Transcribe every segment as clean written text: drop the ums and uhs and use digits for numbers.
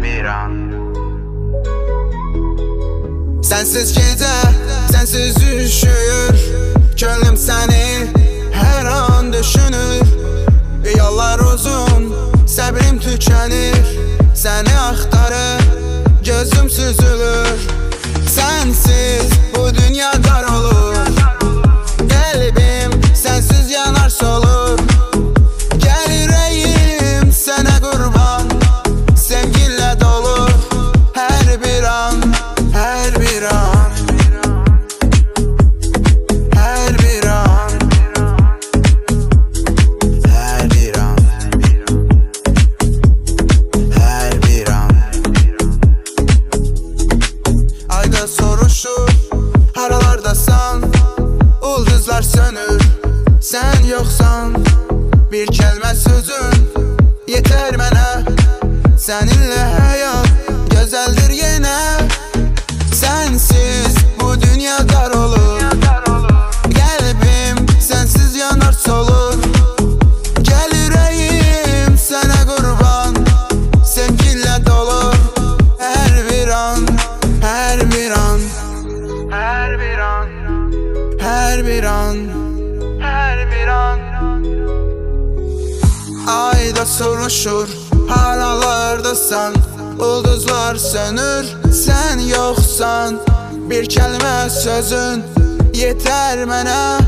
bir an. Sensiz gece, sensiz üşüyür gönlüm seni her an düşünür. Yollar uzun, səbrim tükənir, səni axtarır, gözüm süzülür. Sensiz bu dünya dar olur, qəlbim sensiz yanar solur. Gəl ürəyim sənə qurban, sevginlə dolu hər bir an, hər bir an, hər bir an, hər bir an, hər bir an. Ayda soruşur, haralardasan, ulduzlar sönür, sen yoksan. Bir kəlmə sözün yeter mənə, səninlə həyat gözəldir yenə. Sensiz bu dünya dar olur, qəlbim sensiz yanar solur. Gəl ürəyim sənə qurban, sevginlə dolu hər bir an, hər bir an, Her bir an, hər bir an. her bir an. Ayda soruşur, haralardasan, ulduzlar sönür, sen yoksan. Bir kəlmə sözün yeter mənə,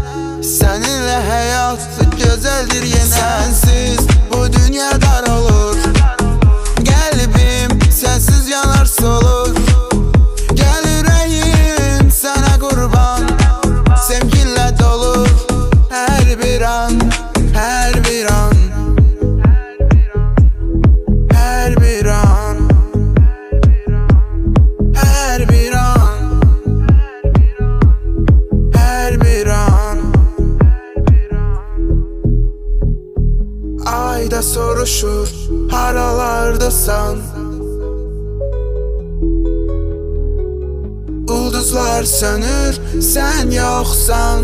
səninlə həyat gözəldir yenə. Sensiz bu dünya dar olur, qəlbim sensiz yanar solur. Gəl ürəyim sənə qurban, sevginlə dolu hər bir an, hər bir an, hər bir an, hər bir an, hər bir an. Ayda soruşur, haralardasan, ulduzlar sönür, sen yoksan.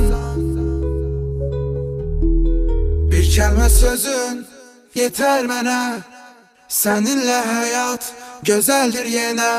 Bir kəlmə sözün yeter mənə, səninlə həyat gözəldir yenə.